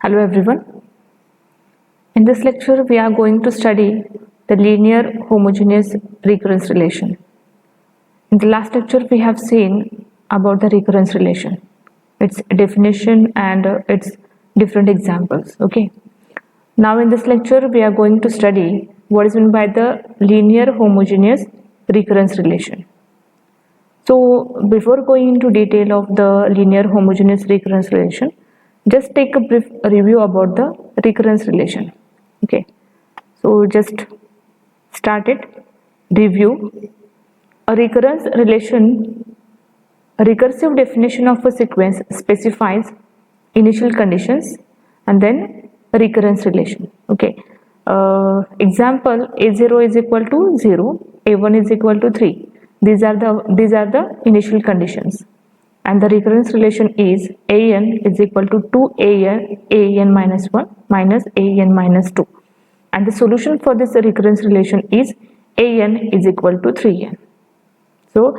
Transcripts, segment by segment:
Hello everyone. In this lecture we are going to study the linear homogeneous recurrence relation. In the last lecture we have seen about the recurrence relation, its definition and its different examples. Okay. Now in this lecture we are going to study what is meant by the linear homogeneous recurrence relation. So before going into detail of the linear homogeneous recurrence relation, just take a brief review about the recurrence relation. Okay, so just start it. Review. A recurrence relation, a recursive definition of a sequence specifies initial conditions and then a recurrence relation. Okay, example, a0 is equal to 0, a1 is equal to 3. These are the initial conditions, and the recurrence relation is an is equal to 2an minus 1 minus an minus 2, and the solution for this recurrence relation is an is equal to 3n. So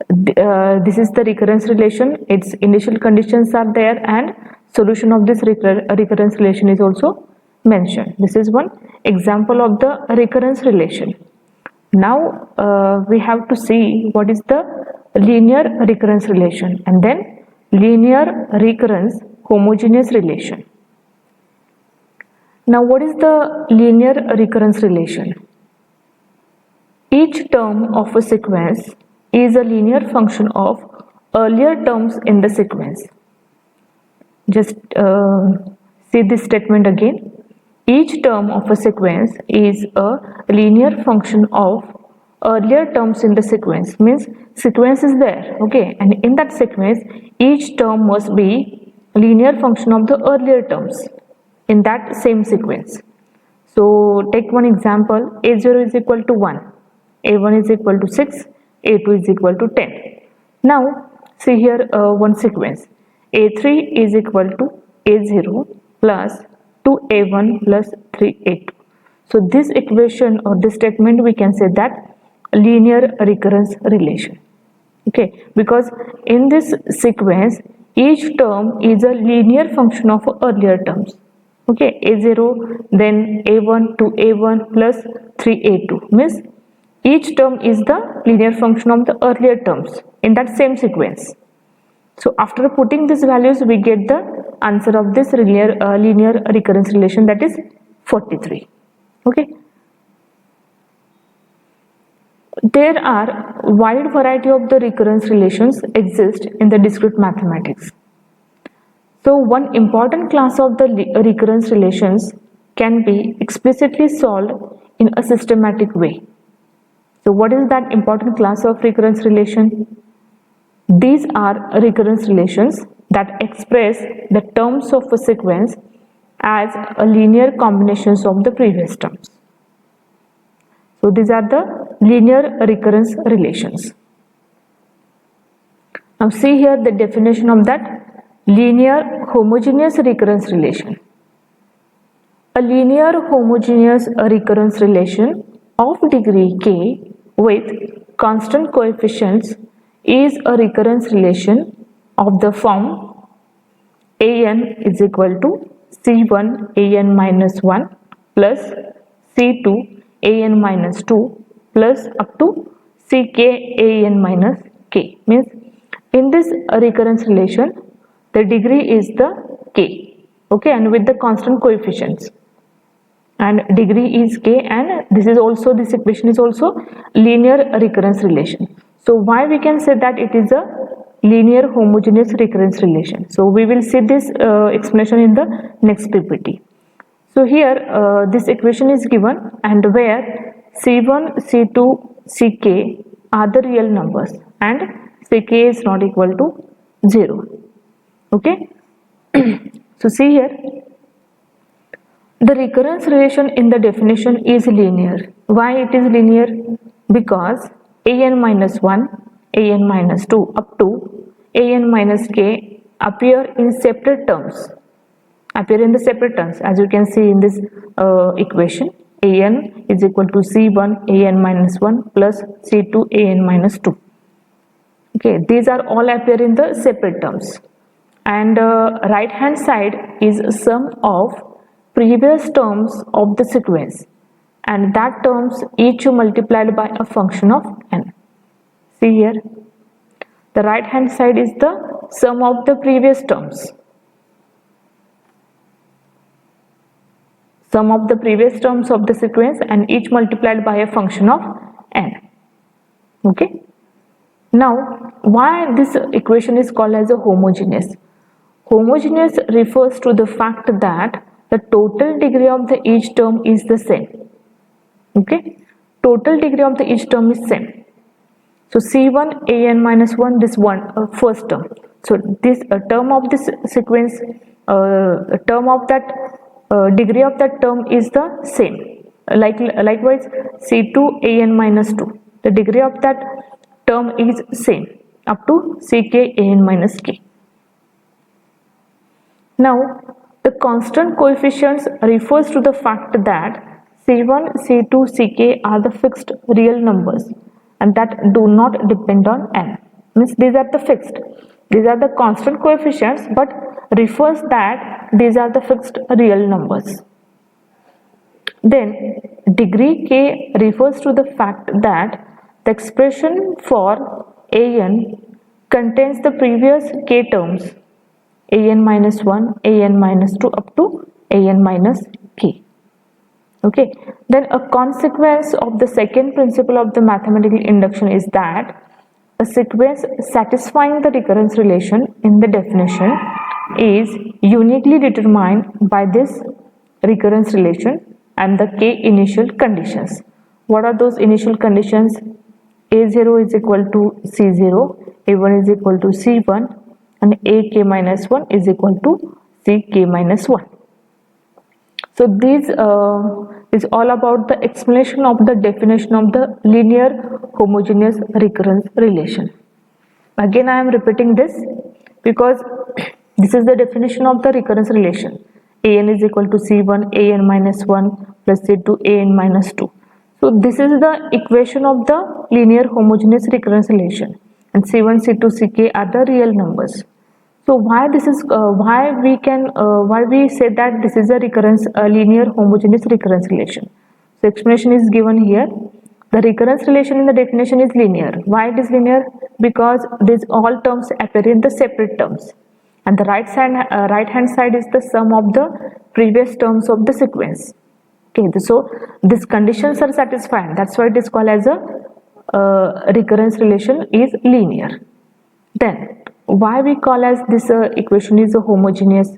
this is the recurrence relation, its initial conditions are there and solution of this recurrence relation is also mentioned. This is one example of the recurrence relation. Now we have to see what is the linear recurrence relation and then linear recurrence homogeneous relation. Now what is the linear recurrence relation? Each term of a sequence is a linear function of earlier terms in the sequence. Just see this statement again. Each term of a sequence is a linear function of earlier terms in the sequence. Means sequence is there, okay, and in that sequence each term must be linear function of the earlier terms in that same sequence. So take one example, a0 is equal to 1, a1 is equal to 6, a2 is equal to 10. Now see here one sequence, a3 is equal to a0 plus 2a1 plus 3a2. So this equation or this statement we can say that linear recurrence relation. Okay, because in this sequence each term is a linear function of earlier terms. Okay, a0 then a1 to a1 plus 3a2 means each term is the linear function of the earlier terms in that same sequence. So after putting these values we get the answer of this linear recurrence relation, that is 43. Okay. There are wide variety of the recurrence relations exist in the discrete mathematics. So one important class of the recurrence relations can be explicitly solved in a systematic way. So what is that important class of recurrence relation? These are recurrence relations that express the terms of a sequence as a linear combinations of the previous terms. So these are the linear recurrence relations. Now see here the definition of that linear homogeneous recurrence relation. A linear homogeneous recurrence relation of degree k with constant coefficients is a recurrence relation of the form an is equal to c1 an minus 1 plus c2 an minus 2 plus up to ck an minus k. Means in this recurrence relation the degree is the k, okay, and with the constant coefficients, and degree is k, and this equation is also linear recurrence relation. So why we can say that it is a linear homogeneous recurrence relation? So we will see this explanation in the next PPT. So here this equation is given and where c1, c2, ck are the real numbers and ck is not equal to 0. Okay. So see here the recurrence relation in the definition is linear. Why it is linear? Because an minus 1, an minus 2 up to an minus k appear in separate terms, appear in the separate terms, as you can see in this equation. An is equal to c1 an minus 1 plus c2 an minus 2. Okay, these are all appear in the separate terms. and right hand side is sum of previous terms of the sequence, and that terms each multiplied by a function of n. See here, the right hand side is the sum of the previous terms. Sum of the previous terms of the sequence and each multiplied by a function of n. Okay. Now, why this equation is called as a homogeneous? Homogeneous refers to the fact that the total degree of the each term is the same. Okay. Total degree of the each term is same. So C1 an minus 1, this one first term. So this term of this sequence, term of that degree of that term is the same. Likewise C2 an minus 2, the degree of that term is same up to ck an minus k. Now the constant coefficients refers to the fact that C1, C2, Ck are the fixed real numbers and that do not depend on n. Means these are the fixed. These are the constant coefficients, but refers that these are the fixed real numbers. Then degree k refers to the fact that the expression for an contains the previous k terms, an minus 1, an minus 2 up to an minus k. Okay, then a consequence of the second principle of the mathematical induction is that a sequence satisfying the recurrence relation in the definition is uniquely determined by this recurrence relation and the k initial conditions. What are those initial conditions? A0 is equal to C0, A1 is equal to C1, and ak minus 1 is equal to ck minus 1. So this is all about the explanation of the definition of the linear homogeneous recurrence relation. Again I am repeating this because this is the definition of the recurrence relation. An is equal to C1 an minus 1 plus C2 an minus 2. So this is the equation of the linear homogeneous recurrence relation, and C1, C2, Ck are the real numbers. So why this is why we say that this is a recurrence linear homogeneous recurrence relation? So explanation is given here. The recurrence relation in the definition is linear. Why it is linear? Because these all terms appear in the separate terms, and the right hand side is the sum of the previous terms of the sequence. Okay, so these conditions are satisfied. That's why it is called as a recurrence relation is linear. Then why we call as this equation is a homogeneous?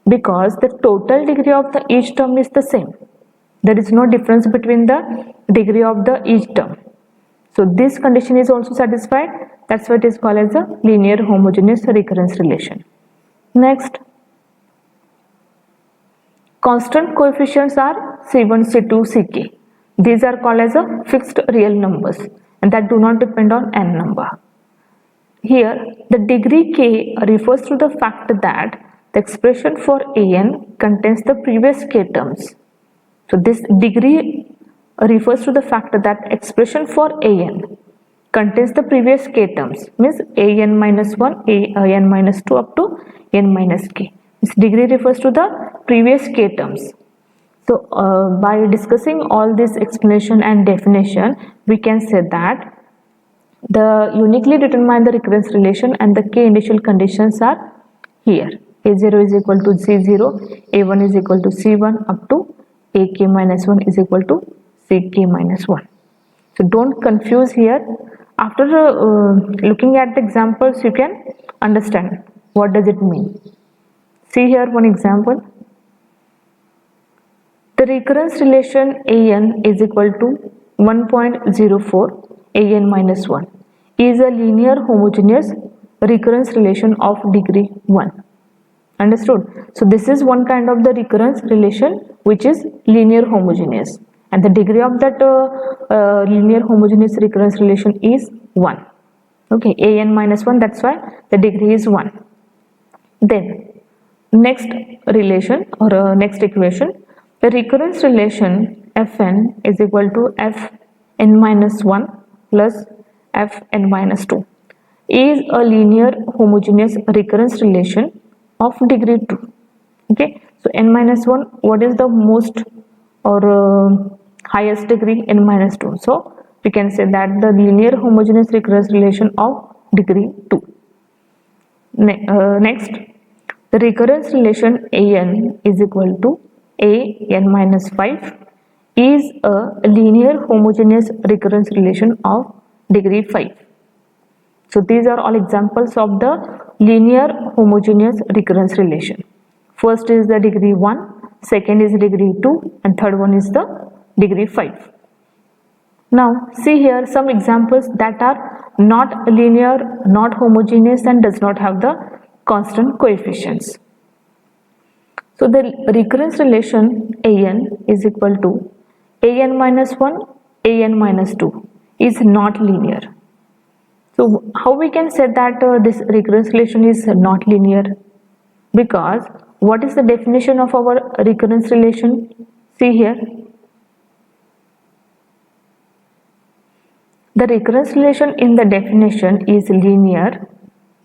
Because the total degree of the each term is the same. There is no difference between the degree of the each term. So this condition is also satisfied. That's why it is called as a linear homogeneous recurrence relation. Next, constant coefficients are C1, C2, Ck. These are called as a fixed real numbers and that do not depend on n number. Here, the degree k refers to the fact that the expression for an contains the previous k terms. So this degree refers to the fact that expression for an contains the previous k terms, means an minus 1, an minus 2 up to n minus k. This degree refers to the previous k terms. So by discussing all this explanation and definition, we can say that the uniquely determine the recurrence relation and the k initial conditions are here. A0 is equal to C0, A1 is equal to C1 up to ak minus 1 is equal to ck minus 1. So don't confuse here. After looking at the examples, you can understand what does it mean. See here one example. The recurrence relation an is equal to 1.04 an minus 1 is a linear homogeneous recurrence relation of degree 1. Understood? So this is one kind of the recurrence relation which is linear homogeneous, and the degree of that linear homogeneous recurrence relation is 1. Okay, an minus 1, that's why the degree is 1. Then next relation or next equation, the recurrence relation Fn is equal to Fn minus 1 plus Fn minus 2 is a linear homogeneous recurrence relation of degree 2. Okay, so n minus 1, what is the most or highest degree? N minus 2. So we can say that the linear homogeneous recurrence relation of degree 2. Next, the recurrence relation an is equal to an minus 5 is a linear homogeneous recurrence relation of degree 5. So these are all examples of the linear homogeneous recurrence relation. First is the degree 1, second is degree 2, and third one is the degree 5. Now see here some examples that are not linear, not homogeneous, and does not have the constant coefficients. So the recurrence relation an is equal to an minus 1, an minus 2 is not linear. So how we can say that this recurrence relation is not linear? Because what is the definition of our recurrence relation? See here, the recurrence relation in the definition is linear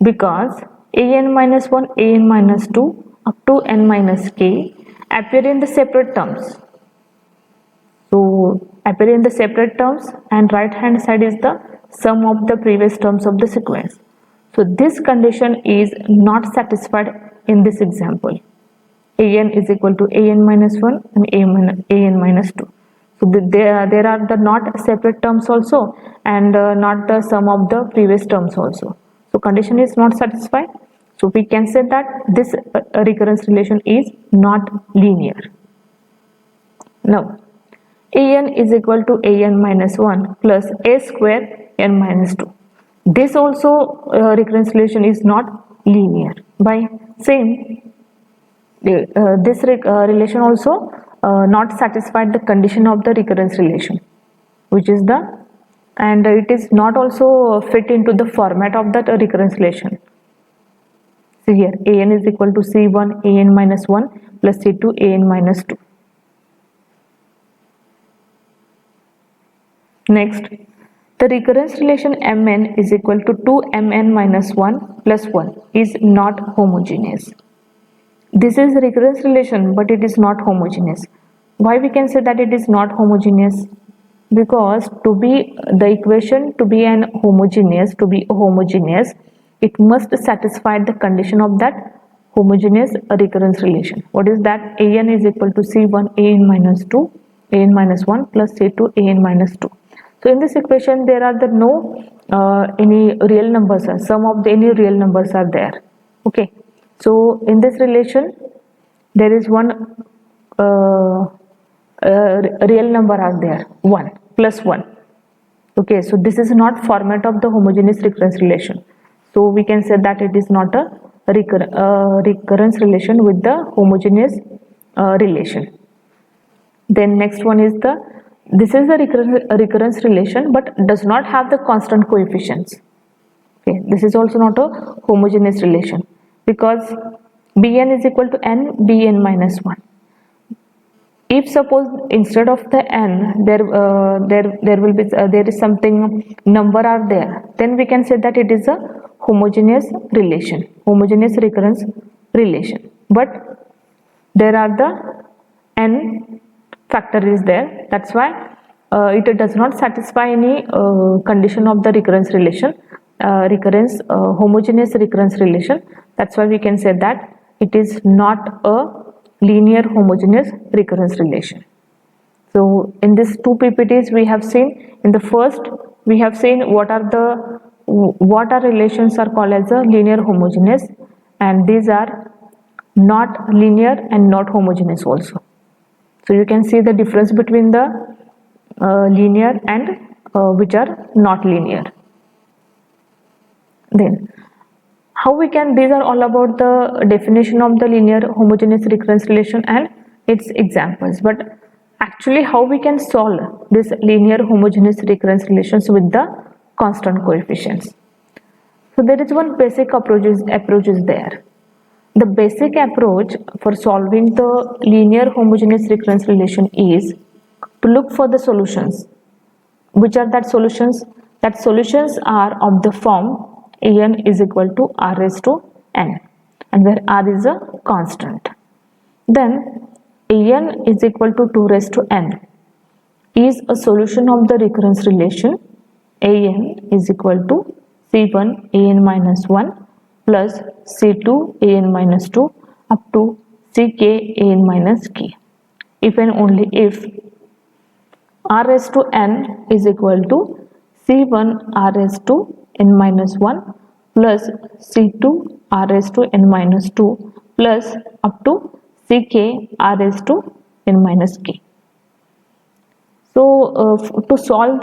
because an minus 1, an minus 2 up to n minus k appear in the separate terms. So appear in the separate terms, and right hand side is the sum of the previous terms of the sequence. So this condition is not satisfied in this example. An is equal to an minus 1 and an minus 2. So there are the not separate terms also, and not the sum of the previous terms also. So condition is not satisfied. So we can say that this recurrence relation is not linear. Now an is equal to an minus 1 plus a square n minus 2. This also recurrence relation is not linear. By same, this relation also not satisfied the condition of the recurrence relation, which is the, and it is not also fit into the format of that recurrence relation. See here, an is equal to c1 an minus 1 plus c2 an minus 2. Next, the recurrence relation mn is equal to 2mn minus 1 plus 1 is not homogeneous. This is the recurrence relation, but it is not homogeneous. Why we can say that it is not homogeneous? Because to be the equation to be an homogeneous, it must satisfy the condition of that homogeneous recurrence relation. What is that? An is equal to c1 an minus 2 an minus 1 plus c2 an minus 2. So in this equation there are the no any real numbers, sum of any real numbers are there. Okay, so in this relation there is one real number are there, 1 plus 1. Okay, so this is not format of the homogeneous recurrence relation. So we can say that it is not a recurrence relation with the homogeneous relation. Then next one is this is the recurrence relation but does not have the constant coefficients. Okay, this is also not a homogeneous relation because bn is equal to n bn minus 1. If suppose instead of the n there will be there is something number are there, then we can say that it is a homogeneous relation, homogeneous recurrence relation. But there are the n factor is there, that's why it does not satisfy any condition of the recurrence relation, homogeneous recurrence relation. That's why we can say that it is not a linear homogeneous recurrence relation. So in these two PPTs we have seen, in the first we have seen what are relations are called as a linear homogeneous, and these are not linear and not homogeneous also. So you can see the difference between the linear and which are not linear. Then how we can, these are all about the definition of the linear homogeneous recurrence relation and its examples, but actually how we can solve this linear homogeneous recurrence relations with the constant coefficients. So there is one basic approach is there. The basic approach for solving the linear homogeneous recurrence relation is to look for the solutions. Which are that solutions? That solutions are of the form an is equal to r raised to n. and where r is a constant. Then an is equal to 2 raised to n is a solution of the recurrence relation. An is equal to c1 an minus 1 plus c2 an minus 2 up to ck an minus k, if and only if r raised to n is equal to c1 r raised to n minus 1 plus c2 r raised to n minus 2 plus up to ck r raised to n minus k. So to solve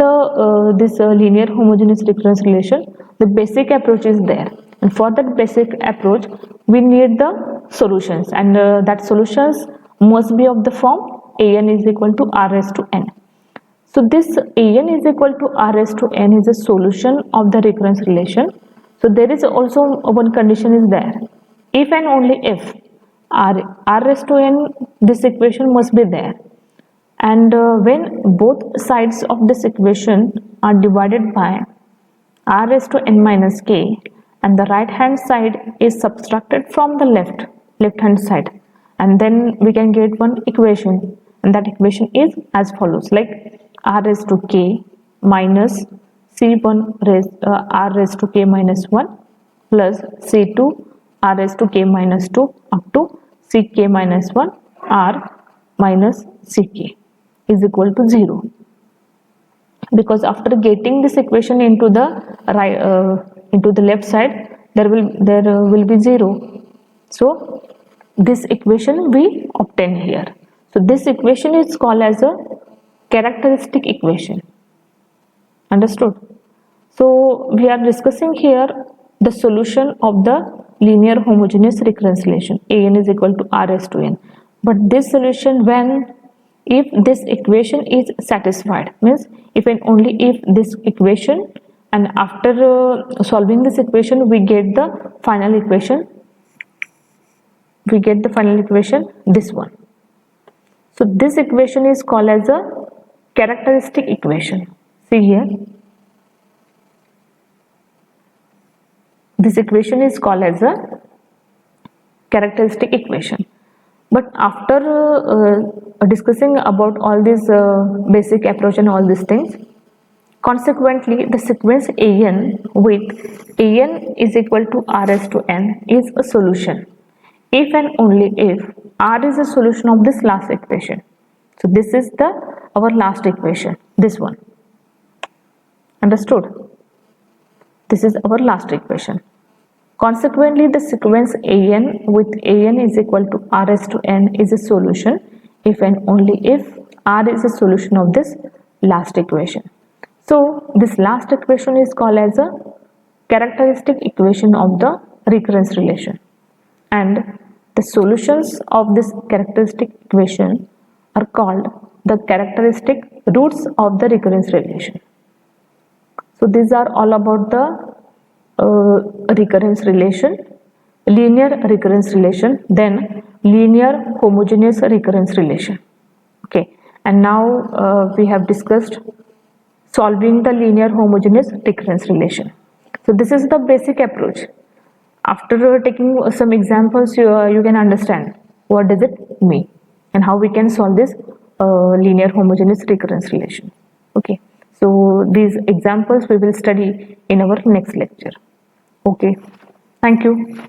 this linear homogeneous recurrence relation, the basic approach is there, and for that basic approach we need the solutions, and that solutions must be of the form an is equal to r raised to n. So this an is equal to r raised to n is a solution of the recurrence relation. So there is also one condition is there, if and only if r raised to n, this equation must be there, and when both sides of this equation are divided by r raised to n minus k and the right hand side is subtracted from the left hand side, and then we can get one equation, and that equation is as follows, like r raised to k minus c1 r raised to k minus 1 plus c2 r raised to k minus 2 up to ck minus 1 r minus ck is equal to 0, because after getting this equation into the right into the left side there will be 0. So this equation we obtain here. So this equation is called as a characteristic equation. Understood? So we are discussing here the solution of the linear homogeneous recurrence relation an is equal to r raised to n. But this solution, when if this equation is satisfied, means if and only if this equation, and after solving this equation we get the final equation, this one. So this equation is called as a characteristic equation. See here, this equation is called as a characteristic equation. But after discussing about all these basic approach and all these things, consequently the sequence an with an is equal to r raised to n is a solution if and only if r is a solution of this last equation. So this is our last equation, this one. Understood? This is our last equation. Consequently, the sequence an with an is equal to r raised to n is a solution if and only if r is a solution of this last equation. So this last equation is called as a characteristic equation of the recurrence relation, and the solutions of this characteristic equation are called the characteristic roots of the recurrence relation. So these are all about the recurrence relation, linear recurrence relation, then linear homogeneous recurrence relation. Okay, and now we have discussed solving the linear homogeneous recurrence relation. So this is the basic approach. After taking some examples, you can understand what does it mean and how we can solve this linear homogeneous recurrence relation. Okay, so these examples we will study in our next lecture. Okay, thank you.